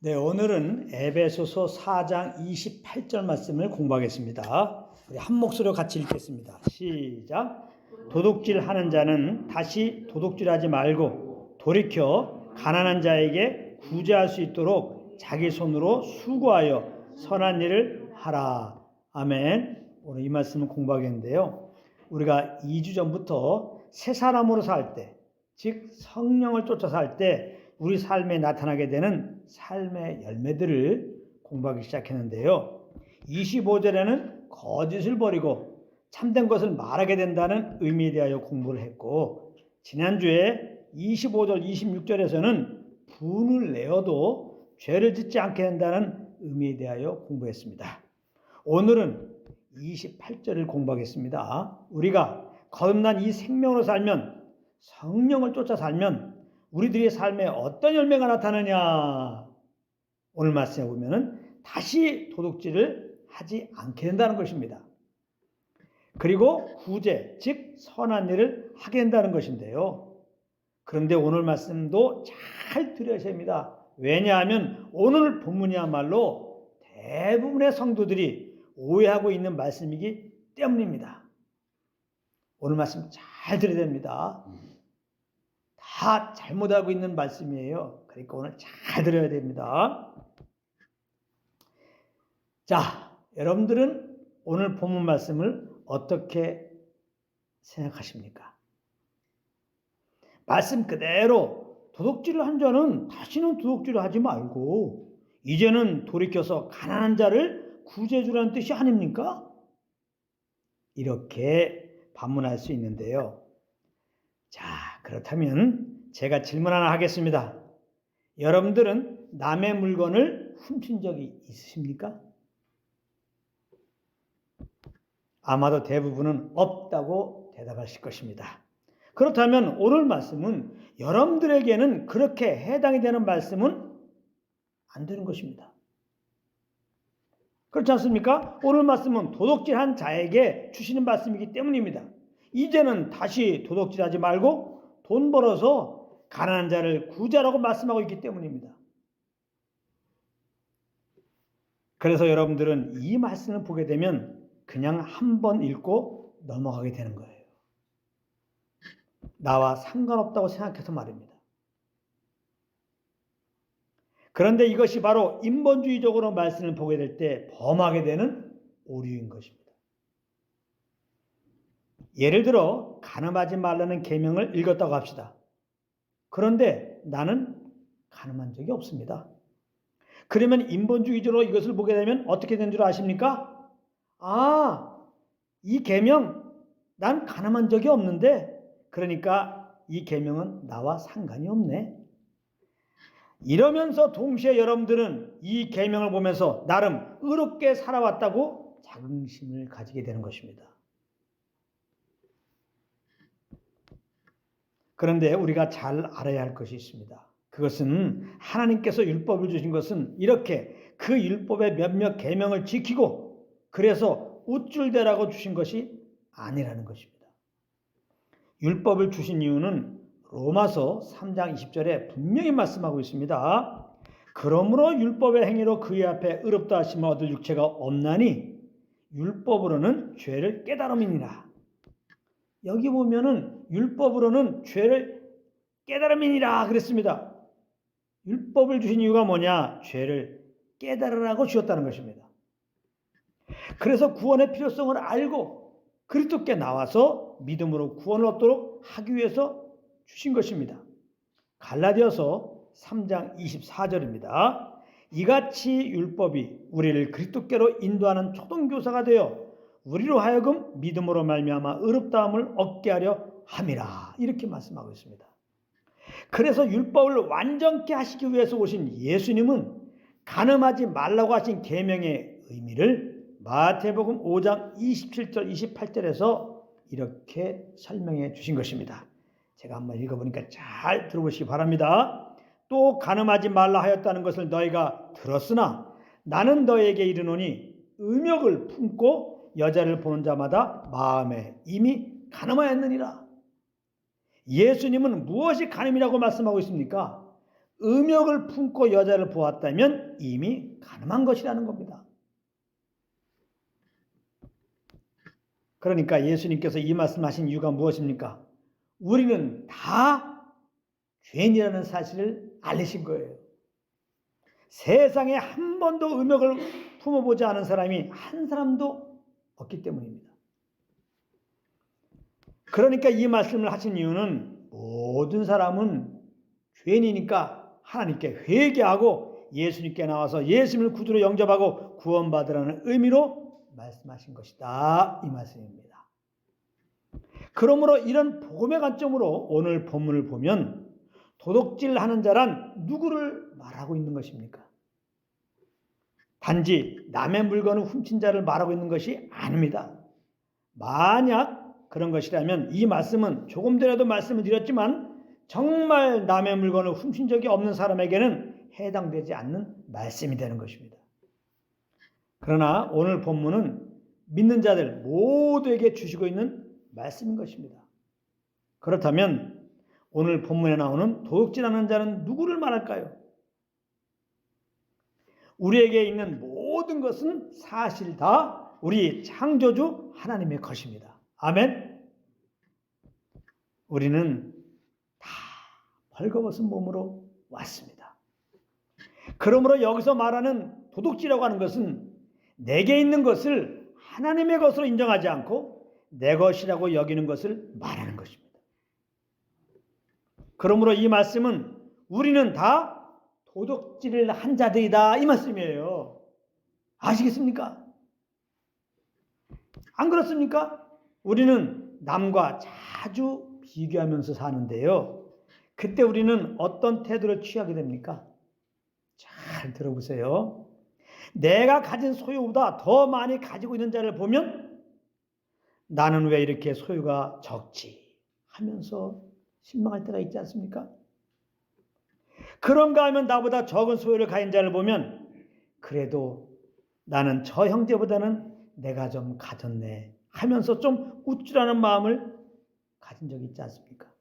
네, 오늘은 에베소서 4장 28절 말씀을 공부하겠습니다. 우리 한 목소리로 같이 읽겠습니다. 시작. 도둑질하는 자는 다시 도둑질하지 말고 돌이켜 가난한 자에게 구제할 수 있도록 자기 손으로 수고하여 선한 일을 하라. 아멘. 오늘 이 말씀을 공부하겠는데요. 우리가 2주 전부터 새 사람으로 살 때, 즉 성령을 쫓아 살 때 우리 삶에 나타나게 되는 삶의 열매들을 공부하기 시작했는데요. 25절에는 거짓을 버리고 참된 것을 말하게 된다는 의미에 대하여 공부를 했고, 지난주에 25절, 26절에서는 분을 내어도 죄를 짓지 않게 된다는 의미에 대하여 공부했습니다. 오늘은 28절을 공부하겠습니다. 우리가 거듭난 이 생명으로 살면, 성령을 쫓아 살면 우리들의 삶에 어떤 열매가 나타나냐? 오늘 말씀에 보면은 다시 도둑질을 하지 않게 된다는 것입니다. 그리고 구제, 즉 선한 일을 하게 된다는 것인데요. 그런데 오늘 말씀도 잘 들으셔야 합니다. 왜냐하면 오늘 본문이야말로 대부분의 성도들이 오해하고 있는 말씀이기 때문입니다. 오늘 말씀 잘 들어야 됩니다. 다 잘못 알고 있는 말씀이에요. 그러니까 오늘 잘 들어야 됩니다. 자, 여러분들은 오늘 본문 말씀을 어떻게 생각하십니까? 말씀 그대로 도둑질을 한 자는 다시는 도둑질을 하지 말고 이제는 돌이켜서 가난한 자를 구제해주라는 뜻이 아닙니까? 이렇게 반문할 수 있는데요. 자, 그렇다면 제가 질문 하나 하겠습니다. 여러분들은 남의 물건을 훔친 적이 있으십니까? 아마도 대부분은 없다고 대답하실 것입니다. 그렇다면 오늘 말씀은 여러분들에게는 그렇게 해당이 되는 말씀은 안 되는 것입니다. 그렇지 않습니까? 오늘 말씀은 도둑질한 자에게 주시는 말씀이기 때문입니다. 이제는 다시 도둑질하지 말고 돈 벌어서 가난한 자를 구제하라고 말씀하고 있기 때문입니다. 그래서 여러분들은 이 말씀을 보게 되면 그냥 한 번 읽고 넘어가게 되는 거예요. 나와 상관없다고 생각해서 말입니다. 그런데 이것이 바로 인본주의적으로 말씀을 보게 될 때 범하게 되는 오류인 것입니다. 예를 들어 간음하지 말라는 계명을 읽었다고 합시다. 그런데 나는 간음한 적이 없습니다. 그러면 인본주의적으로 이것을 보게 되면 어떻게 된 줄 아십니까? 이 계명 난 간음한 적이 없는데 그러니까 이 계명은 나와 상관이 없네. 이러면서 동시에 여러분들은 이 계명을 보면서 나름 의롭게 살아왔다고 자긍심을 가지게 되는 것입니다. 그런데 우리가 잘 알아야 할 것이 있습니다. 그것은 하나님께서 율법을 주신 것은 이렇게 그 율법의 몇몇 계명을 지키고 그래서 우쭐대라고 주신 것이 아니라는 것입니다. 율법을 주신 이유는 로마서 3장 20절에 분명히 말씀하고 있습니다. 그러므로 율법의 행위로 그의 앞에 의롭다 하심을 얻을 육체가 없나니 율법으로는 죄를 깨달음이니라. 여기 보면은 율법으로는 죄를 깨달음이니라 그랬습니다. 율법을 주신 이유가 뭐냐? 죄를 깨달으라고 주셨다는 것입니다. 그래서 구원의 필요성을 알고 그리스도께 나와서 믿음으로 구원을 얻도록 하기 위해서 주신 것입니다. 갈라디아서 3장 24절입니다. 이같이 율법이 우리를 그리스도께로 인도하는 초등교사가 되어 우리로 하여금 믿음으로 말미암아 의롭다함을 얻게 하려 함이라. 이렇게 말씀하고 있습니다. 그래서 율법을 완전케 하시기 위해서 오신 예수님은 간음하지 말라고 하신 계명의 의미를 마태복음 5장 27절 28절에서 이렇게 설명해 주신 것입니다. 제가 한번 읽어보니까 잘 들어보시기 바랍니다. 또 간음하지 말라 하였다는 것을 너희가 들었으나 나는 너희에게 이르노니 음욕을 품고 여자를 보는 자마다 마음에 이미 간음하였느니라. 예수님은 무엇이 간음이라고 말씀하고 있습니까? 음욕을 품고 여자를 보았다면 이미 가늠한 것이라는 겁니다. 그러니까 예수님께서 이 말씀하신 이유가 무엇입니까? 우리는 다 죄인이라는 사실을 알리신 거예요. 세상에 한 번도 음욕을 품어보지 않은 사람이 한 사람도 없기 때문입니다. 그러니까 이 말씀을 하신 이유는 모든 사람은 죄인이니까 하나님께 회개하고 예수님께 나와서 예수님을 구주로 영접하고 구원받으라는 의미로 말씀하신 것이다, 이 말씀입니다. 그러므로 이런 복음의 관점으로 오늘 본문을 보면 도둑질하는 자란 누구를 말하고 있는 것입니까? 단지 남의 물건을 훔친 자를 말하고 있는 것이 아닙니다. 만약 그런 것이라면 이 말씀은 조금 전에도 말씀을 드렸지만 정말 남의 물건을 훔친 적이 없는 사람에게는 해당되지 않는 말씀이 되는 것입니다. 그러나 오늘 본문은 믿는 자들 모두에게 주시고 있는 말씀인 것입니다. 그렇다면 오늘 본문에 나오는 도둑질하는 자는 누구를 말할까요? 우리에게 있는 모든 것은 사실 다 우리 창조주 하나님의 것입니다. 아멘. 우리는 다 벌거벗은 몸으로 왔습니다. 그러므로 여기서 말하는 도둑질이라고 하는 것은 내게 있는 것을 하나님의 것으로 인정하지 않고 내 것이라고 여기는 것을 말하는 것입니다. 그러므로 이 말씀은 우리는 다 도둑질을 한 자들이다, 이 말씀이에요. 아시겠습니까? 안 그렇습니까? 우리는 남과 자주 비교하면서 사는데요. 그때 우리는 어떤 태도를 취하게 됩니까? 잘 들어보세요. 내가 가진 소유보다 더 많이 가지고 있는 자를 보면 나는 왜 이렇게 소유가 적지 하면서 실망할 때가 있지 않습니까? 그런가 하면 나보다 적은 소유를 가진 자를 보면 그래도 나는 저 형제보다는 내가 좀 가졌네 하면서 좀 우쭐하는 마음을 가진 적이 있지 않습니까?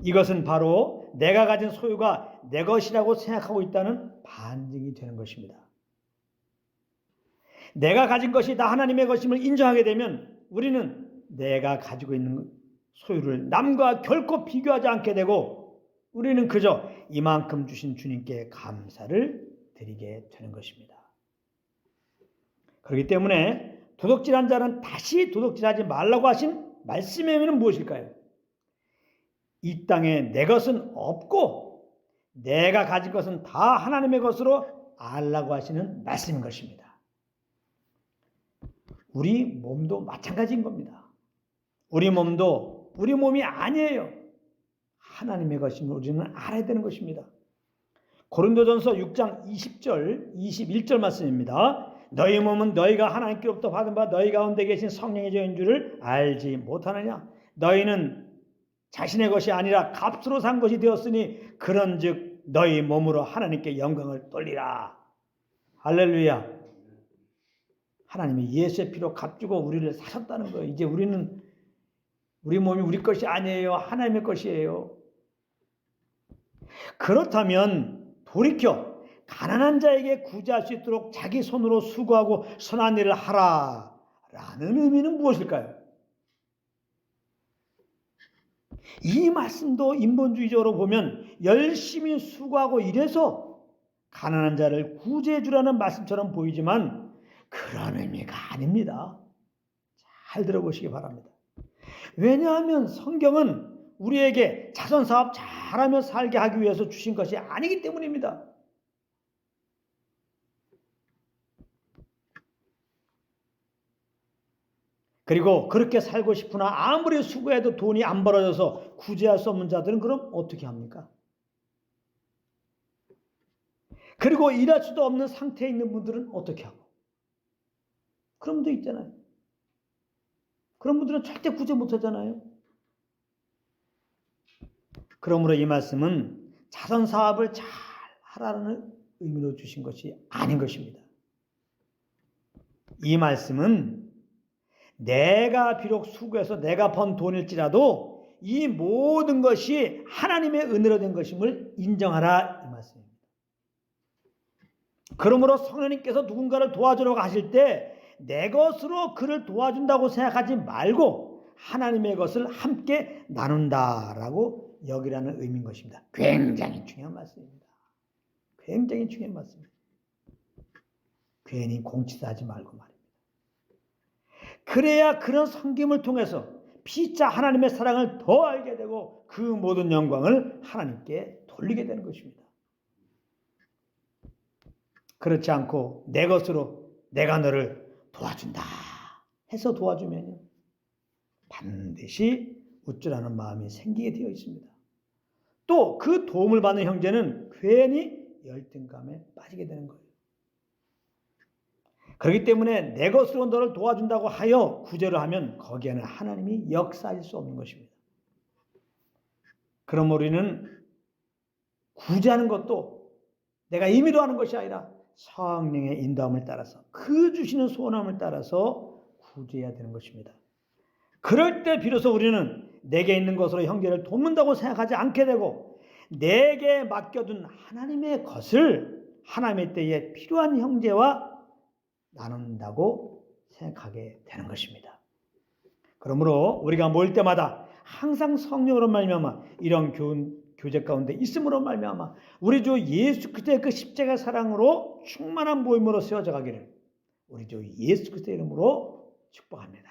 이것은 바로 내가 가진 소유가 내 것이라고 생각하고 있다는 반증이 되는 것입니다. 내가 가진 것이 다 하나님의 것임을 인정하게 되면 우리는 내가 가지고 있는 소유를 남과 결코 비교하지 않게 되고 우리는 그저 이만큼 주신 주님께 감사를 드리게 되는 것입니다. 그렇기 때문에 도둑질한 자는 다시 도둑질하지 말라고 하신 말씀의 의미는 무엇일까요? 이 땅에 내 것은 없고 내가 가진 것은 다 하나님의 것으로 알라고 하시는 말씀인 것입니다. 우리 몸도 마찬가지인 겁니다. 우리 몸도 우리 몸이 아니에요. 하나님의 것임을 우리는 알아야 되는 것입니다. 고린도전서 6장 20절 21절 말씀입니다. 너희 몸은 너희가 하나님께로부터 받은 바 너희 가운데 계신 성령의 저인 줄을 알지 못하느냐? 너희는 자신의 것이 아니라 값으로 산 것이 되었으니 그런즉 너희 몸으로 하나님께 영광을 돌리라. 할렐루야. 하나님이 예수의 피로 값주고 우리를 사셨다는 거예요. 이제 우리는 우리 몸이 우리 것이 아니에요. 하나님의 것이에요. 그렇다면 돌이켜 가난한 자에게 구제할 수 있도록 자기 손으로 수고하고 선한 일을 하라 라는 의미는 무엇일까요? 이 말씀도 인본주의적으로 보면 열심히 수고하고 일해서 가난한 자를 구제해 주라는 말씀처럼 보이지만 그런 의미가 아닙니다. 잘 들어보시기 바랍니다. 왜냐하면 성경은 우리에게 자선사업 잘하며 살게 하기 위해서 주신 것이 아니기 때문입니다. 그리고 그렇게 살고 싶으나 아무리 수고해도 돈이 안 벌어져서 구제할 수 없는 자들은 그럼 어떻게 합니까? 그리고 일할 수도 없는 상태에 있는 분들은 어떻게 하고? 그런 분도 있잖아요. 그런 분들은 절대 구제 못하잖아요. 그러므로 이 말씀은 자선사업을 잘 하라는 의미로 주신 것이 아닌 것입니다. 이 말씀은 내가 비록 수고해서 내가 번 돈일지라도 이 모든 것이 하나님의 은혜로 된 것임을 인정하라 이 말씀입니다. 그러므로 성령님께서 누군가를 도와주려고 하실 때 내 것으로 그를 도와준다고 생각하지 말고 하나님의 것을 함께 나눈다라고 여기라는 의미인 것입니다. 굉장히 중요한 말씀입니다. 굉장히 중요한 말씀입니다. 괜히 공치사하지 말고 말입니다. 그래야 그런 섬김을 통해서 피차 하나님의 사랑을 더 알게 되고 그 모든 영광을 하나님께 돌리게 되는 것입니다. 그렇지 않고 내 것으로 내가 너를 도와준다 해서 도와주면 반드시 우쭐하는 마음이 생기게 되어 있습니다. 또 그 도움을 받는 형제는 괜히 열등감에 빠지게 되는 거예요. 그렇기 때문에 내 것으로 너를 도와준다고 하여 구제를 하면 거기에는 하나님이 역사할 수 없는 것입니다. 그럼 우리는 구제하는 것도 내가 임의로 하는 것이 아니라 성령의 인도함을 따라서 그 주시는 소원함을 따라서 구제해야 되는 것입니다. 그럴 때 비로소 우리는 내게 있는 것으로 형제를 돕는다고 생각하지 않게 되고 내게 맡겨둔 하나님의 것을 하나님의 때에 필요한 형제와 나눈다고 생각하게 되는 것입니다. 그러므로 우리가 모일 때마다 항상 성령으로 말미암아 이런 교제 가운데 있음으로 말미암아 우리 주 예수 그리스도의 그 십자가 사랑으로 충만한 모임으로 세워져 가기를 우리 주 예수 그리스도의 이름으로 축복합니다.